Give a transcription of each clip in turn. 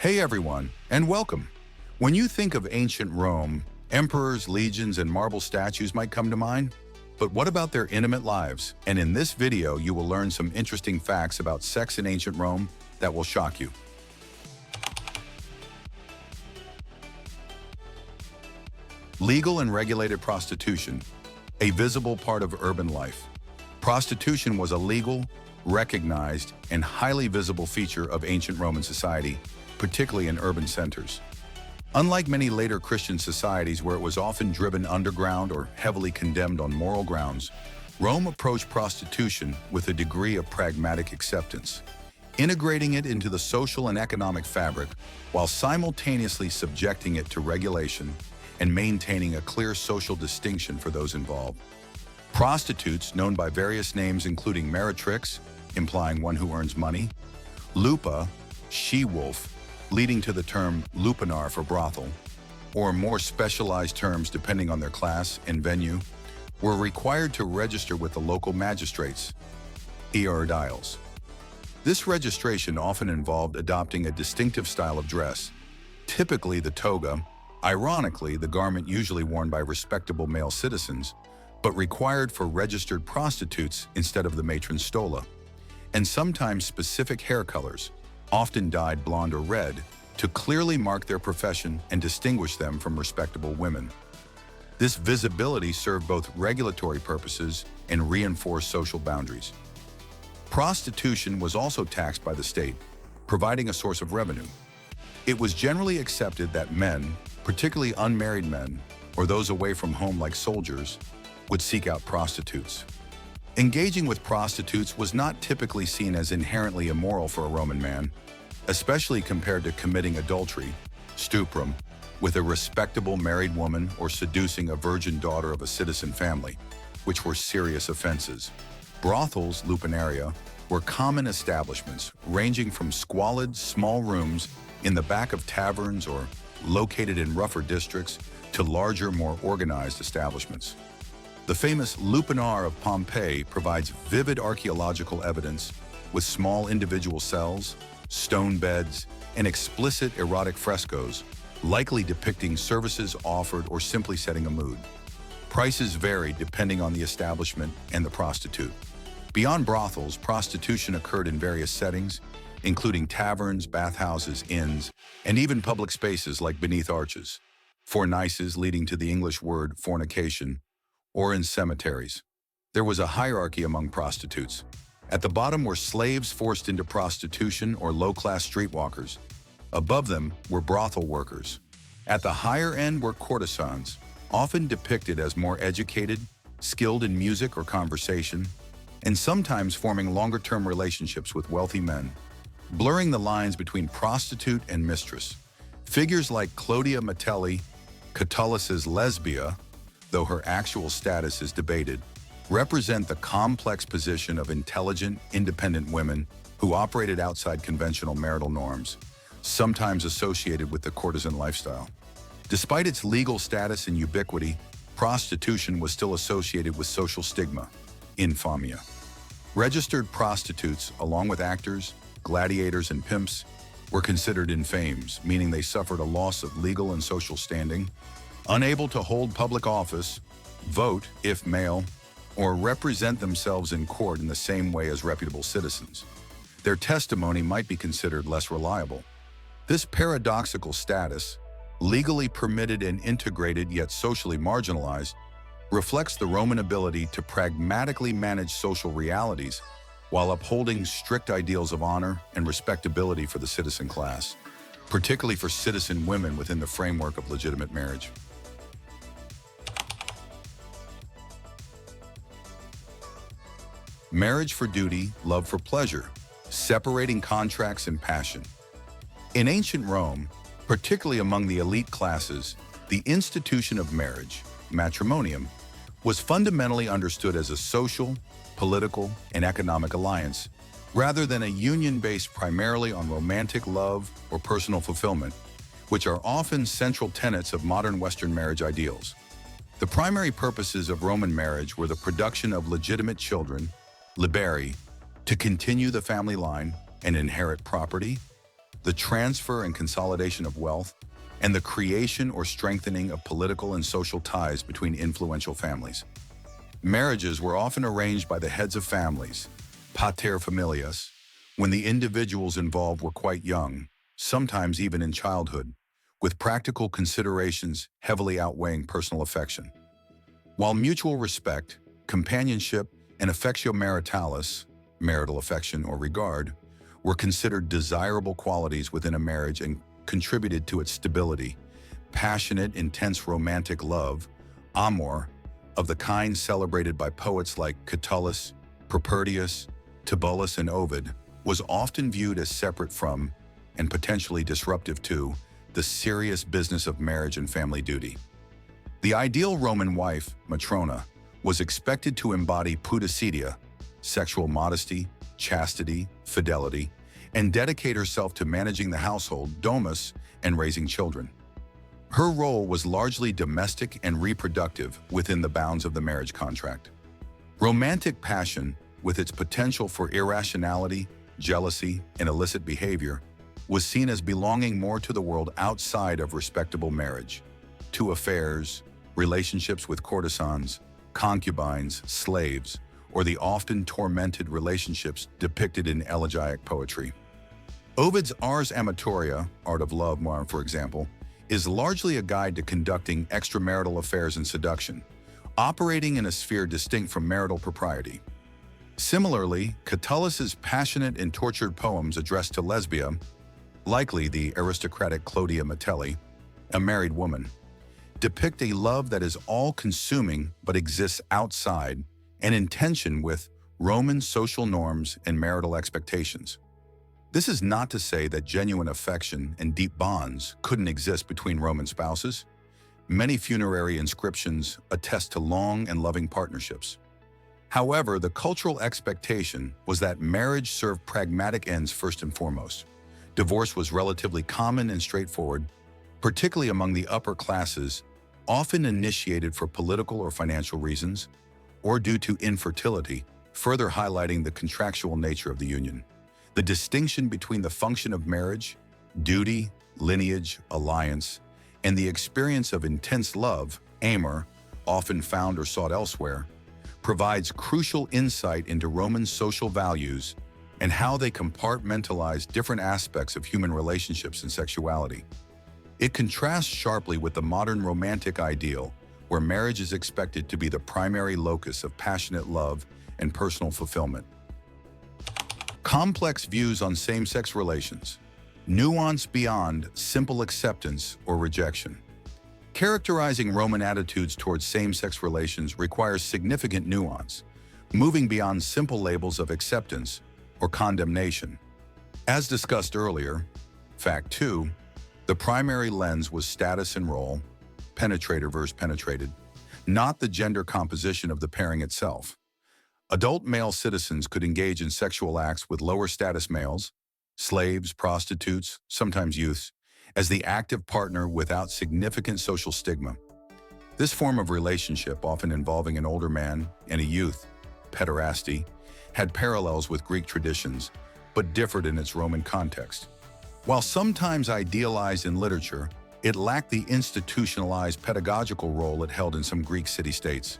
Hey everyone, and welcome. When you think of ancient Rome, emperors, legions, and marble statues might come to mind. But what about their intimate lives? And in this video, you will learn some interesting facts about sex in ancient Rome that will shock you. Legal and regulated prostitution, a visible part of urban life. Prostitution was a legal, recognized, and highly visible feature of ancient Roman society, particularly in urban centers. Unlike many later Christian societies where it was often driven underground or heavily condemned on moral grounds, Rome approached prostitution with a degree of pragmatic acceptance, integrating it into the social and economic fabric while simultaneously subjecting it to regulation and maintaining a clear social distinction for those involved. Prostitutes, known by various names including meretrix, implying one who earns money, lupa, she-wolf, leading to the term lupanar for brothel, or more specialized terms depending on their class and venue, were required to register with the local magistrates, eordiles. This registration often involved adopting a distinctive style of dress, typically the toga, ironically the garment usually worn by respectable male citizens, but required for registered prostitutes instead of the matron stola, and sometimes specific hair colors, often dyed blonde or red, to clearly mark their profession and distinguish them from respectable women. This visibility served both regulatory purposes and reinforced social boundaries. Prostitution was also taxed by the state, providing a source of revenue. It was generally accepted that men, particularly unmarried men, or those away from home like soldiers, would seek out prostitutes. Engaging with prostitutes was not typically seen as inherently immoral for a Roman man, especially compared to committing adultery, stuprum, with a respectable married woman or seducing a virgin daughter of a citizen family, which were serious offenses. Brothels, lupanaria, were common establishments ranging from squalid, small rooms in the back of taverns or located in rougher districts to larger, more organized establishments. The famous lupanar of Pompeii provides vivid archaeological evidence with small individual cells, stone beds, and explicit erotic frescoes, likely depicting services offered or simply setting a mood. Prices varied depending on the establishment and the prostitute. Beyond brothels, prostitution occurred in various settings, including taverns, bathhouses, inns, and even public spaces like beneath arches, fornices leading to the English word fornication, or in cemeteries. There was a hierarchy among prostitutes. At the bottom were slaves forced into prostitution or low-class streetwalkers. Above them were brothel workers. At the higher end were courtesans, often depicted as more educated, skilled in music or conversation, and sometimes forming longer-term relationships with wealthy men, blurring the lines between prostitute and mistress. Figures like Clodia Metelli, Catullus's Lesbia, though her actual status is debated, represent the complex position of intelligent, independent women who operated outside conventional marital norms, sometimes associated with the courtesan lifestyle. Despite its legal status and ubiquity, prostitution was still associated with social stigma, infamia. Registered prostitutes, along with actors, gladiators, and pimps, were considered infames, meaning they suffered a loss of legal and social standing, unable to hold public office, vote if male, or represent themselves in court in the same way as reputable citizens. Their testimony might be considered less reliable. This paradoxical status, legally permitted and integrated yet socially marginalized, reflects the Roman ability to pragmatically manage social realities while upholding strict ideals of honor and respectability for the citizen class, particularly for citizen women within the framework of legitimate marriage. Marriage for duty, love for pleasure, separating contracts and passion. In ancient Rome, particularly among the elite classes, the institution of marriage, matrimonium, was fundamentally understood as a social, political, and economic alliance, rather than a union based primarily on romantic love or personal fulfillment, which are often central tenets of modern Western marriage ideals. The primary purposes of Roman marriage were the production of legitimate children, liberi, to continue the family line and inherit property, the transfer and consolidation of wealth, and the creation or strengthening of political and social ties between influential families. Marriages were often arranged by the heads of families, pater familias, when the individuals involved were quite young, sometimes even in childhood, with practical considerations heavily outweighing personal affection. While mutual respect, companionship, and affectio maritalis, marital affection or regard, were considered desirable qualities within a marriage and contributed to its stability, passionate, intense romantic love, amor, of the kind celebrated by poets like Catullus, Propertius, Tibullus, and Ovid, was often viewed as separate from, and potentially disruptive to, the serious business of marriage and family duty. The ideal Roman wife, matrona, was expected to embody pudicitia, sexual modesty, chastity, fidelity, and dedicate herself to managing the household, domus, and raising children. Her role was largely domestic and reproductive within the bounds of the marriage contract. Romantic passion, with its potential for irrationality, jealousy, and illicit behavior, was seen as belonging more to the world outside of respectable marriage, to affairs, relationships with courtesans, concubines, slaves, or the often tormented relationships depicted in elegiac poetry. Ovid's Ars Amatoria, Art of Love, for example, is largely a guide to conducting extramarital affairs and seduction, operating in a sphere distinct from marital propriety. Similarly, Catullus's passionate and tortured poems addressed to Lesbia, likely the aristocratic Clodia Metelli, a married woman, depict a love that is all-consuming but exists outside and in tension with Roman social norms and marital expectations. This is not to say that genuine affection and deep bonds couldn't exist between Roman spouses. Many funerary inscriptions attest to long and loving partnerships. However, the cultural expectation was that marriage served pragmatic ends first and foremost. Divorce was relatively common and straightforward, particularly among the upper classes, often initiated for political or financial reasons, or due to infertility, further highlighting the contractual nature of the union. The distinction between the function of marriage, duty, lineage, alliance, and the experience of intense love, amor, often found or sought elsewhere, provides crucial insight into Roman social values and how they compartmentalize different aspects of human relationships and sexuality. It contrasts sharply with the modern romantic ideal, where marriage is expected to be the primary locus of passionate love and personal fulfillment. Complex views on same-sex relations, nuance beyond simple acceptance or rejection. Characterizing Roman attitudes towards same-sex relations requires significant nuance, moving beyond simple labels of acceptance or condemnation. As discussed earlier, Fact 2, the primary lens was status and role, penetrator versus penetrated, not the gender composition of the pairing itself. Adult male citizens could engage in sexual acts with lower status males, slaves, prostitutes, sometimes youths, as the active partner without significant social stigma. This form of relationship, often involving an older man and a youth, pederasty, had parallels with Greek traditions, but differed in its Roman context. While sometimes idealized in literature, it lacked the institutionalized pedagogical role it held in some Greek city-states.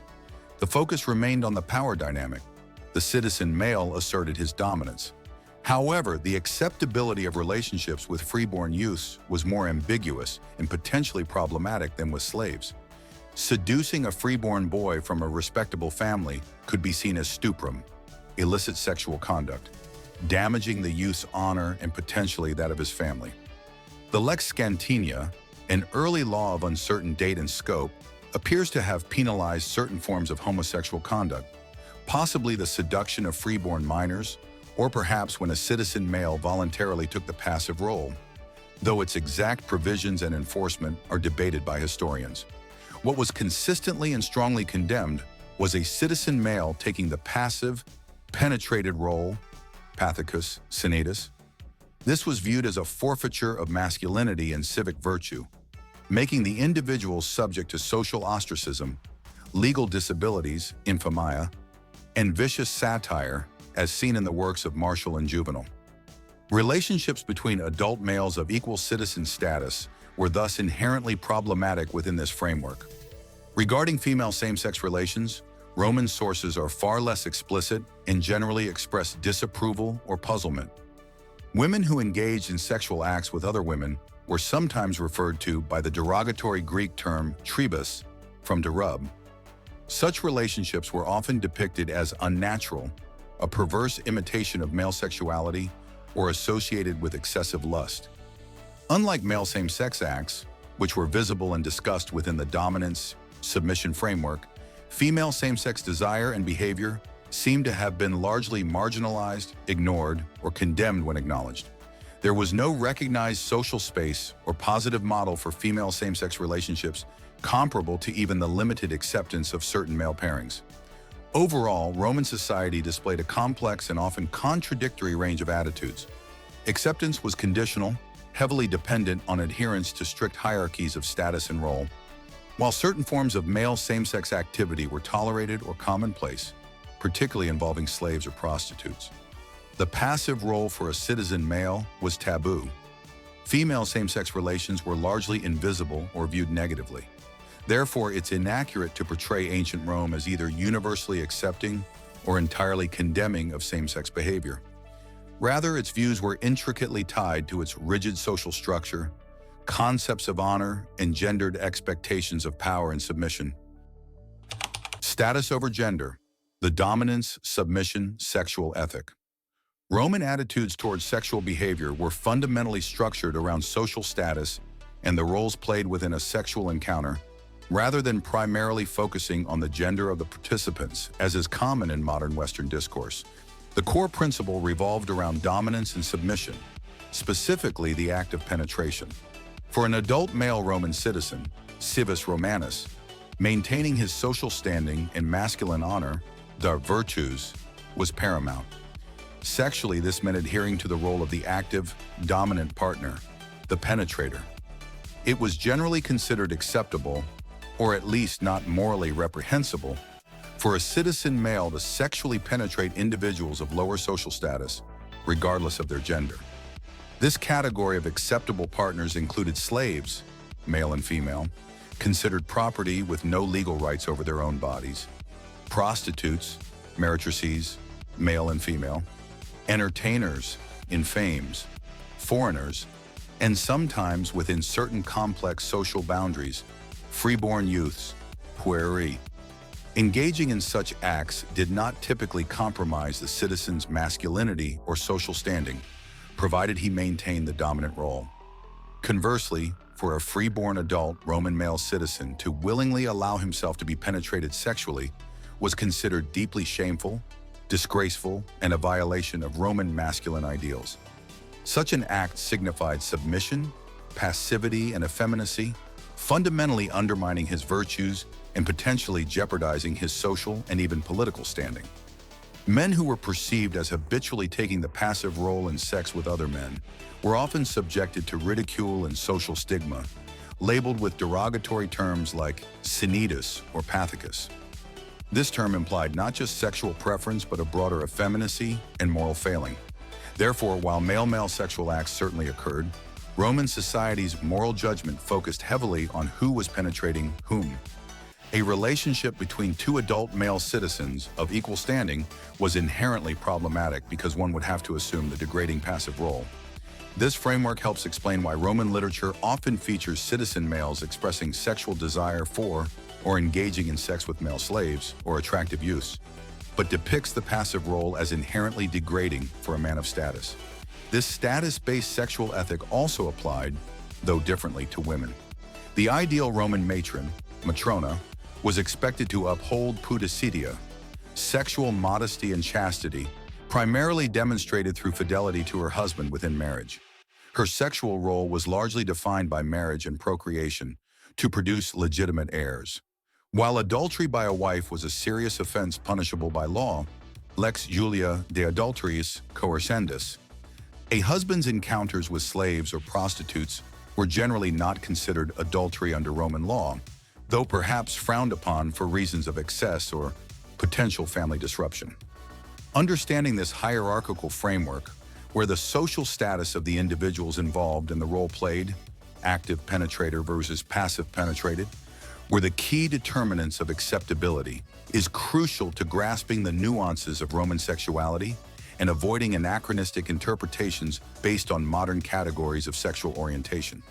The focus remained on the power dynamic. The citizen male asserted his dominance. However, the acceptability of relationships with freeborn youths was more ambiguous and potentially problematic than with slaves. Seducing a freeborn boy from a respectable family could be seen as stuprum, illicit sexual conduct, damaging the youth's honor and potentially that of his family. The Lex Scantinia, an early law of uncertain date and scope, appears to have penalized certain forms of homosexual conduct, possibly the seduction of freeborn minors, or perhaps when a citizen male voluntarily took the passive role, though its exact provisions and enforcement are debated by historians. What was consistently and strongly condemned was a citizen male taking the passive, penetrated role, pathicus, senatus. This was viewed as a forfeiture of masculinity and civic virtue, making the individual subject to social ostracism, legal disabilities, infamia, and vicious satire, as seen in the works of Martial and Juvenal. Relationships between adult males of equal citizen status were thus inherently problematic within this framework. Regarding female same-sex relations, Roman sources are far less explicit and generally express disapproval or puzzlement. Women who engaged in sexual acts with other women were sometimes referred to by the derogatory Greek term tribus, from to rub. Such relationships were often depicted as unnatural, a perverse imitation of male sexuality, or associated with excessive lust. Unlike male same-sex acts, which were visible and discussed within the dominance-submission framework, female same-sex desire and behavior seem to have been largely marginalized, ignored, or condemned when acknowledged. There was no recognized social space or positive model for female same-sex relationships comparable to even the limited acceptance of certain male pairings. Overall, Roman society displayed a complex and often contradictory range of attitudes. Acceptance was conditional, heavily dependent on adherence to strict hierarchies of status and role. While certain forms of male same-sex activity were tolerated or commonplace, particularly involving slaves or prostitutes, the passive role for a citizen male was taboo. Female same-sex relations were largely invisible or viewed negatively. Therefore, it's inaccurate to portray ancient Rome as either universally accepting or entirely condemning of same-sex behavior. Rather, its views were intricately tied to its rigid social structure, concepts of honor, and gendered expectations of power and submission. Status over gender, the dominance, submission, sexual ethic. Roman attitudes towards sexual behavior were fundamentally structured around social status and the roles played within a sexual encounter, rather than primarily focusing on the gender of the participants, as is common in modern Western discourse. The core principle revolved around dominance and submission, specifically the act of penetration. For an adult male Roman citizen, civis Romanus, maintaining his social standing and masculine honor, the virtues, was paramount. Sexually, this meant adhering to the role of the active, dominant partner, the penetrator. It was generally considered acceptable, or at least not morally reprehensible, for a citizen male to sexually penetrate individuals of lower social status, regardless of their gender. This category of acceptable partners included slaves, male and female, considered property with no legal rights over their own bodies, prostitutes, meretrices, male and female, entertainers, infames, foreigners, and sometimes within certain complex social boundaries, freeborn youths, pueri. Engaging in such acts did not typically compromise the citizen's masculinity or social standing, provided he maintained the dominant role. Conversely, for a freeborn adult Roman male citizen to willingly allow himself to be penetrated sexually was considered deeply shameful, disgraceful, and a violation of Roman masculine ideals. Such an act signified submission, passivity, and effeminacy, fundamentally undermining his virtues and potentially jeopardizing his social and even political standing. Men who were perceived as habitually taking the passive role in sex with other men were often subjected to ridicule and social stigma, labeled with derogatory terms like sinitus or pathicus. This term implied not just sexual preference but a broader effeminacy and moral failing. Therefore, while male-male sexual acts certainly occurred, Roman society's moral judgment focused heavily on who was penetrating whom. A relationship between two adult male citizens of equal standing was inherently problematic because one would have to assume the degrading passive role. This framework helps explain why Roman literature often features citizen males expressing sexual desire for or engaging in sex with male slaves or attractive youths, but depicts the passive role as inherently degrading for a man of status. This status-based sexual ethic also applied, though differently, to women. The ideal Roman matron, matrona, was expected to uphold pudicitia, sexual modesty and chastity, primarily demonstrated through fidelity to her husband within marriage. Her sexual role was largely defined by marriage and procreation to produce legitimate heirs. While adultery by a wife was a serious offense punishable by law, lex Julia de adulteriis coercendis, a husband's encounters with slaves or prostitutes were generally not considered adultery under Roman law, though perhaps frowned upon for reasons of excess or potential family disruption. Understanding this hierarchical framework, where the social status of the individuals involved in the role played, active penetrator versus passive penetrated, where the key determinants of acceptability is crucial to grasping the nuances of Roman sexuality and avoiding anachronistic interpretations based on modern categories of sexual orientation.